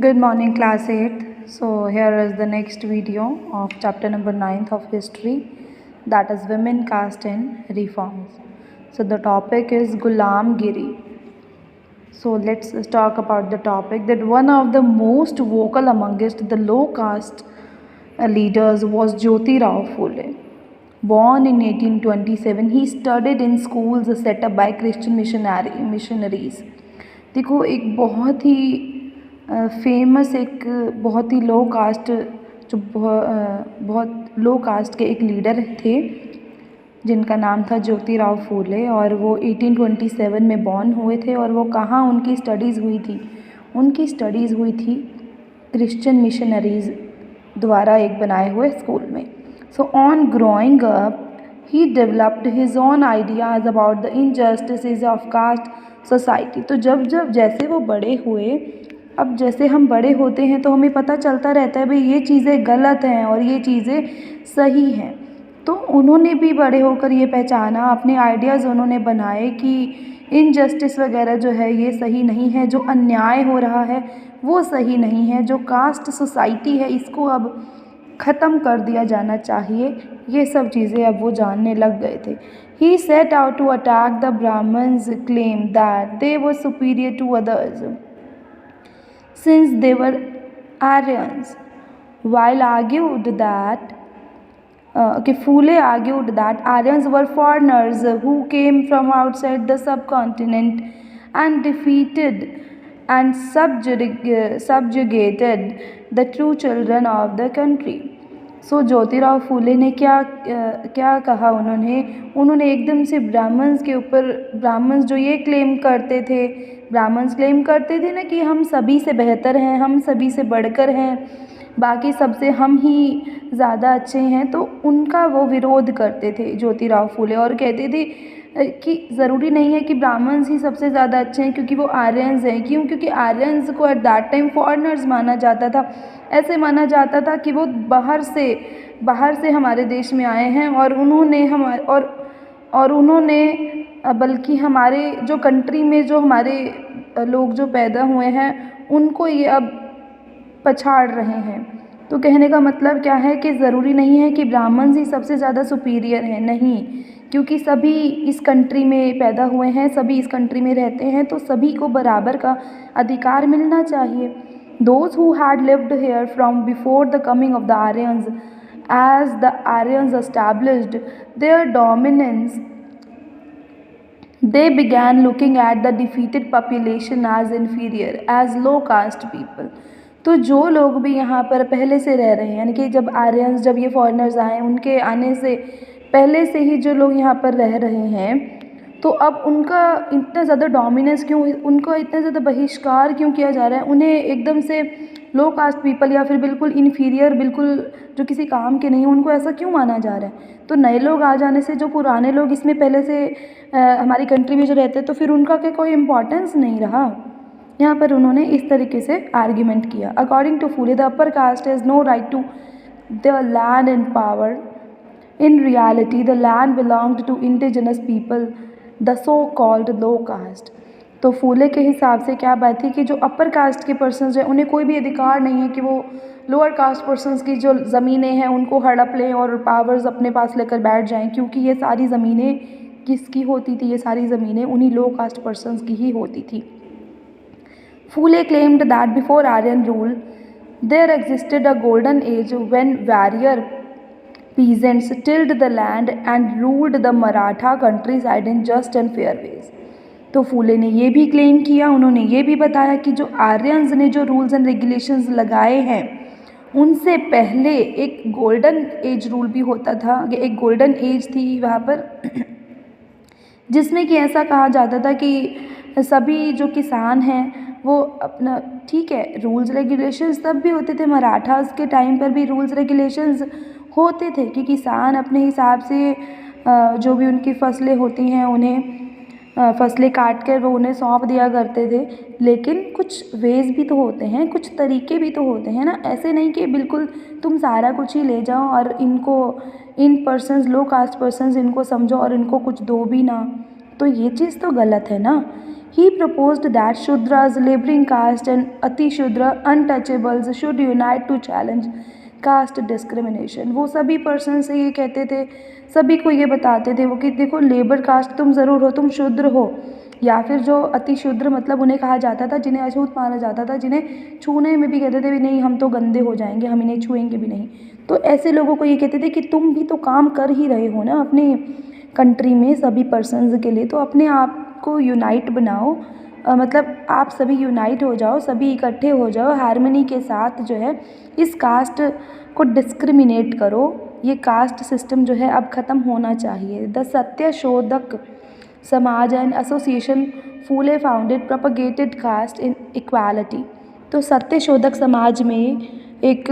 Good morning, class 8th. So, here is the next video of chapter number 9th of history, that is women caste and reforms. So, the topic is Ghulamgiri. So, let's talk about the topic that one of the most vocal amongst the low caste leaders was Jyoti Rao Phule. Born in 1827, he studied in schools set up by Christian missionaries. देखो एक बहुत ही famous एक बहुत ही लो cast जो बहुत लो cast के एक leader थे जिनका नाम था ज्योति राव फूले, और वो 1827 में बॉर्न हुए थे। और वो कहाँ उनकी स्टडीज़ हुई थी? उनकी स्टडीज़ हुई थी क्रिश्चियन मिशनरीज़ द्वारा एक बनाए हुए स्कूल में। So on growing up he developed his own ideas about the injustices of caste society. तो जब जैसे वो बड़े हुए, अब जैसे हम बड़े होते हैं तो हमें पता चलता रहता है भाई ये चीज़ें गलत हैं और ये चीज़ें सही हैं। तो उन्होंने भी बड़े होकर ये पहचाना, अपने आइडियाज़ उन्होंने बनाए कि इनजस्टिस वगैरह जो है ये सही नहीं है, जो अन्याय हो रहा है वो सही नहीं है, जो कास्ट सोसाइटी है इसको अब ख़त्म कर दिया जाना चाहिए। ये सब चीज़ें अब वो जानने लग गए थे। He set out to attack the Brahmins claim that they were superior to others since they were Aryans, while argued that Phule argued that Aryans were foreigners who came from outside the subcontinent and defeated and subjugated the true children of the country. सो ज्योतिराव फूले ने क्या कहा? उन्होंने एकदम से Brahmins के ऊपर, Brahmins जो ये क्लेम करते थे, ब्राह्मण्स क्लेम करते थे ना कि हम सभी से बेहतर हैं, हम सभी से बढ़कर हैं, बाकी सबसे हम ही ज़्यादा अच्छे हैं, तो उनका वो विरोध करते थे ज्योतिराव फूले। और कहते थे कि ज़रूरी नहीं है कि ब्राह्मण्स ही सबसे ज़्यादा अच्छे हैं क्योंकि वो आर्यंस हैं। क्यों? क्योंकि आर्यंस को एट दैट टाइम फॉरेनर्स माना जाता था। ऐसे माना जाता था कि वो बाहर से हमारे देश में आए हैं और उन्होंने बल्कि हमारे जो कंट्री में जो हमारे लोग जो पैदा हुए हैं उनको ये अब पछाड़ रहे हैं। तो कहने का मतलब क्या है कि ज़रूरी नहीं है कि ब्राह्मण्स ही सबसे ज़्यादा सुपीरियर हैं, नहीं, क्योंकि सभी इस कंट्री में पैदा हुए हैं, सभी इस कंट्री में रहते हैं, तो सभी को बराबर का अधिकार मिलना चाहिए। Those who had lived here from before the coming of the Aryans, as the Aryans established their dominance, they began looking at the defeated population as inferior, as low caste people. तो जो लोग भी यहाँ पर पहले से रह रहे हैं, यानी कि जब आर्यंस, जब ये फॉरेनर्स आए, उनके आने से पहले से ही जो लोग यहाँ पर रह रहे हैं, तो अब उनका इतना ज़्यादा डोमिनेंस क्यों, उनका इतना ज़्यादा बहिष्कार क्यों किया जा रहा है? उन्हें एकदम से लो कास्ट पीपल या फिर बिल्कुल इन्फीरियर, बिल्कुल जो किसी काम के नहीं, उनको ऐसा क्यों माना जा रहा है? तो नए लोग आ जाने से जो पुराने लोग इसमें पहले से हमारी कंट्री में जो रहते हैं, तो फिर उनका क्या कोई इम्पोर्टेंस नहीं रहा? यहाँ पर उन्होंने इस तरीके से आर्ग्यूमेंट किया। According to Phule, the upper caste has no right to the land and power. In reality, the land belonged to indigenous people, the so-called low caste. तो फूले के हिसाब से क्या बात थी कि जो अपर कास्ट के पर्सन्स हैं उन्हें कोई भी अधिकार नहीं है कि वो लोअर कास्ट पर्सन्स की जो ज़मीनें हैं उनको हड़प लें और पावर्स अपने पास लेकर बैठ जाएं, क्योंकि ये सारी ज़मीनें किसकी होती थी? ये सारी ज़मीनें उन्हीं लो कास्ट पर्सन्स की ही होती थी। फूले claimed that before Aryan rule, there existed a golden age when warrior peasants tilled the land and ruled the Maratha countryside in just and fair ways. तो फूले ने ये भी क्लेम किया, उन्होंने ये भी बताया कि जो आर्यंस ने जो रूल्स एंड रेगुलेशंस लगाए हैं उनसे पहले एक गोल्डन एज रूल भी होता था, एक गोल्डन एज थी वहाँ पर जिसमें कि ऐसा कहा जाता था कि सभी जो किसान हैं वो अपना, ठीक है, रूल्स रेगुलेशंस तब भी होते थे, मराठास के टाइम पर भी रूल्स रेगुलेशंस होते थे कि किसान अपने हिसाब से जो भी उनकी फसलें होती हैं उन्हें फसलें काट कर वो उन्हें सौंप दिया करते थे। लेकिन कुछ वेज़ भी तो होते हैं, कुछ तरीके भी तो होते हैं ना। ऐसे नहीं कि बिल्कुल तुम सारा कुछ ही ले जाओ और इन पर्सन्स, लो कास्ट पर्सन्स, इनको समझो और इनको कुछ दो भी ना, तो ये चीज़ तो गलत है ना। He proposed that Shudras, laboring caste and Ati Shudra untouchables should unite to challenge caste discrimination. वो सभी पर्सन से ये कहते थे, सभी को ये बताते थे वो कि देखो लेबर कास्ट तुम ज़रूर हो, तुम शूद्र हो, या फिर जो अति शूद्र मतलब उन्हें कहा जाता था, जिन्हें अछूत माना जाता था, जिन्हें छूने में भी कहते थे भी नहीं हम तो गंदे हो जाएंगे, हम इन्हें छुएंगे भी नहीं। तो ऐसे लोगों को ये कहते थे कि तुम भी तो काम कर ही रहे हो ना अपने कंट्री में सभी पर्सनस के लिए, तो अपने आप को यूनाइट बनाओ, मतलब आप सभी यूनाइट हो जाओ, सभी इकट्ठे हो जाओ, हार्मनी के साथ जो है इस कास्ट को डिस्क्रिमिनेट करो, ये कास्ट सिस्टम जो है अब ख़त्म होना चाहिए। The Satyashodhak Samaj and association Phule founded propagated caste in equality. तो सत्यशोधक समाज में एक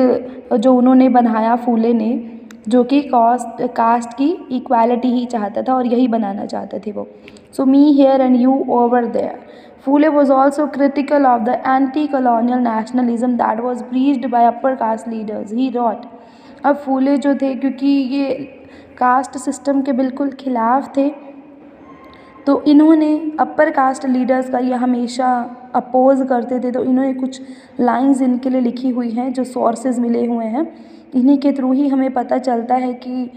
जो उन्होंने बनाया फूले ने, जो कि कास्ट की इक्वालिटी ही चाहता था और यही बनाना चाहते थे वो। So me here and you over there. Phule was also critical of the anti-colonial nationalism that was preached by upper caste leaders. He wrote, अब फूले जो थे क्योंकि ये कास्ट सिस्टम के बिल्कुल खिलाफ थे, तो इन्होंने अपर कास्ट लीडर्स का ये हमेशा अपोज करते थे, तो इन्होंने कुछ लाइंस इनके लिए लिखी हुई हैं जो सोर्सेज मिले हुए हैं, इन्हीं के थ्रू ही हमें पता चलता है कि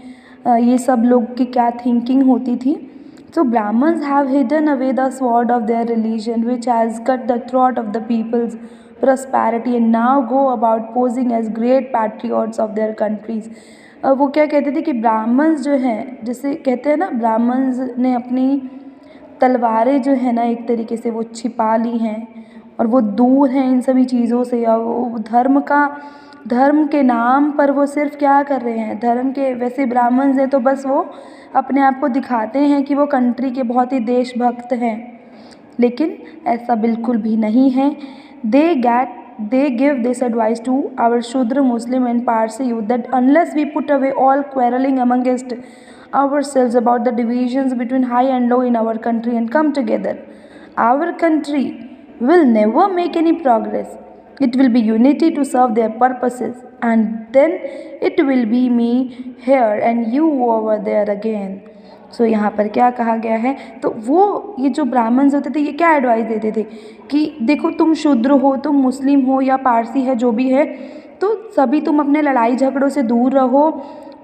ये सब लोग की क्या थिंकिंग होती थी। So Brahmins have hidden away the sword of their religion, which has cut the throat of the people's prosperity, and now go about posing as great patriots of their countries. वो क्या कहते थे कि Brahmins जो हैं, जिसे कहते हैं ना, ब्राह्मण्स ने अपनी तलवारें जो है ना एक तरीके से वो छिपा ली हैं और वो दूर हैं इन सभी चीज़ों से, या वो धर्म के नाम पर वो सिर्फ क्या कर रहे हैं, धर्म के वैसे ब्राह्मण्स हैं तो बस वो अपने आप को दिखाते हैं कि वो कंट्री के बहुत ही देशभक्त हैं, लेकिन ऐसा बिल्कुल भी नहीं है। They give this advice to our Shudra Muslim and Parsi youth that unless we put away all quarrelling amongst ourselves about the divisions between high and low in our country and come together, our country will never make any progress. It will be unity to serve their purposes, and then it will be me here and you over there again. So यहाँ पर क्या कहा गया है, तो वो ये जो ब्राह्मण्स होते थे ये क्या एडवाइस देते थे कि देखो तुम शूद्र हो, तुम मुस्लिम हो या पारसी है, जो भी है, तो सभी तुम अपने लड़ाई झगड़ों से दूर रहो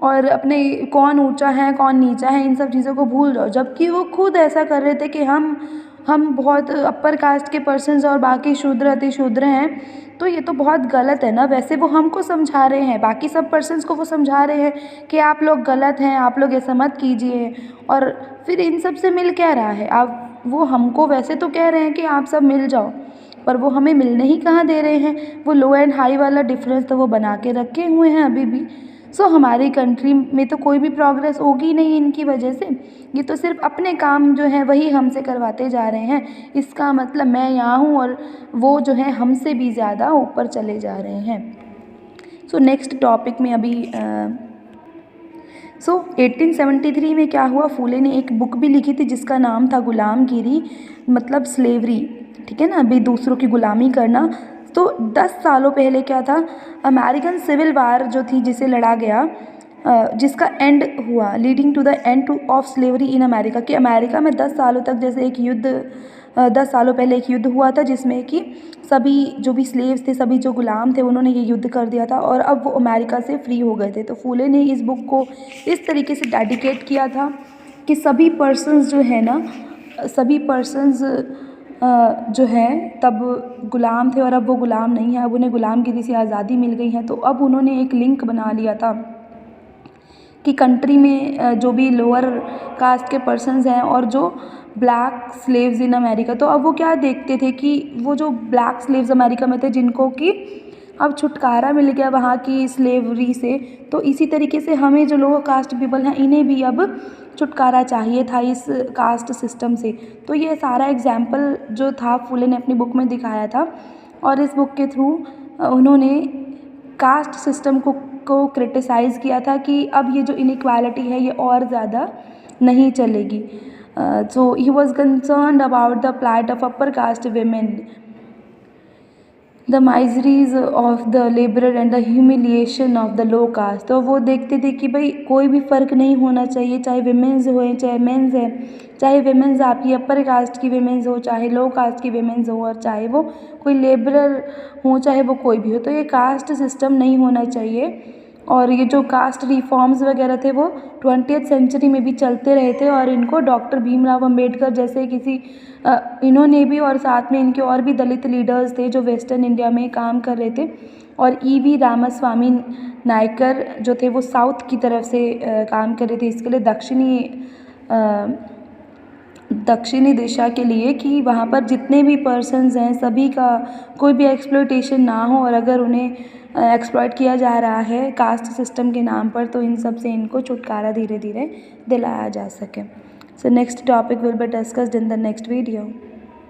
और अपने कौन ऊंचा है कौन नीचा है इन सब चीज़ों को भूल जाओ। जबकि वो खुद ऐसा कर रहे थे कि हम बहुत अपर कास्ट के पर्सन्स और बाकी शूद्र अति शूद्र हैं, तो ये तो बहुत गलत है ना। वैसे वो हमको समझा रहे हैं, बाकी सब पर्सन्स को वो समझा रहे हैं कि आप लोग गलत हैं, आप लोग ऐसा मत कीजिए, और फिर इन सब से मिल क्या रहा है। आप वो हमको वैसे तो कह रहे हैं कि आप सब मिल जाओ, पर वो हमें मिलने ही कहाँ दे रहे हैं। वो लो एंड हाई वाला डिफरेंस तो वो बना के रखे हुए हैं अभी भी। सो हमारी कंट्री में तो कोई भी प्रोग्रेस होगी नहीं इनकी वजह से। ये तो सिर्फ अपने काम जो है वही हमसे करवाते जा रहे हैं। इसका मतलब मैं यहाँ हूँ और वो जो है हमसे भी ज़्यादा ऊपर चले जा रहे हैं। सो नेक्स्ट टॉपिक में अभी 1873 में क्या हुआ, फूले ने एक बुक भी लिखी थी जिसका नाम था गुलामगिरी, मतलब स्लेवरी, ठीक है ना, अभी दूसरों की गुलामी करना। तो 10 सालों पहले क्या था, अमेरिकन सिविल वार जो थी जिसे लड़ा गया, जिसका एंड हुआ, leading to the end of slavery in America, कि अमेरिका में 10 सालों तक जैसे एक युद्ध 10 सालों पहले एक युद्ध हुआ था जिसमें कि सभी जो भी स्लेव्स थे, सभी जो गुलाम थे, उन्होंने ये युद्ध कर दिया था और अब वो अमेरिका से फ्री हो गए थे। तो फूले ने इस बुक को इस तरीके से डेडिकेट किया था कि सभी पर्सन्स जो है ना, सभी पर्सन्स जो हैं तब गुलाम थे और अब वो गुलाम नहीं है, अब उन्हें गुलामगिरी से आज़ादी मिल गई है। तो अब उन्होंने एक लिंक बना लिया था कि कंट्री में जो भी लोअर कास्ट के पर्सन्स हैं और जो ब्लैक स्लेव्स इन अमेरिका, तो अब वो क्या देखते थे कि वो जो ब्लैक स्लेव्स अमेरिका में थे जिनको कि अब छुटकारा मिल गया वहाँ की स्लेवरी से, तो इसी तरीके से हमें जो लोअर कास्ट पीपल हैं इन्हें भी अब छुटकारा चाहिए था इस कास्ट सिस्टम से। तो ये सारा एग्जाम्पल जो था फूले ने अपनी बुक में दिखाया था और इस बुक के थ्रू उन्होंने कास्ट सिस्टम को क्रिटिसाइज़ किया था कि अब ये जो इनइक्वालिटी है ये और ज़्यादा नहीं चलेगी। So he was concerned about the plight of upper caste women. The miseries of the labourer and the humiliation of the low caste. तो वो देखते थे कि भाई कोई भी फ़र्क नहीं होना चाहिए, चाहे विमेंस हो चाहे मेंस है, चाहे विमेंस आपकी अपर कास्ट की विमेंस हो, चाहे लो कास्ट की विमेंस हो, और चाहे वो कोई लेबरर हो, चाहे वो कोई भी हो। तो ये कास्ट सिस्टम नहीं होना चाहिए। और ये जो कास्ट रिफॉर्म्स वगैरह थे वो 20th सेंचुरी में भी चलते रहे थे, और इनको डॉक्टर भीमराव अंबेडकर जैसे किसी इन्होंने भी, और साथ में इनके और भी दलित लीडर्स थे जो वेस्टर्न इंडिया में काम कर रहे थे। और ईवी रामास्वामी नायकर जो थे वो साउथ की तरफ से काम कर रहे थे इसके लिए, दक्षिणी दिशा के लिए, कि वहाँ पर जितने भी पर्सन्स हैं सभी का कोई भी एक्सप्लॉयटेशन ना हो, और अगर उन्हें एक्सप्लॉयट किया जा रहा है कास्ट सिस्टम के नाम पर तो इन सब से इनको छुटकारा धीरे धीरे दिलाया जा सके। So next topic will be discussed in the next video.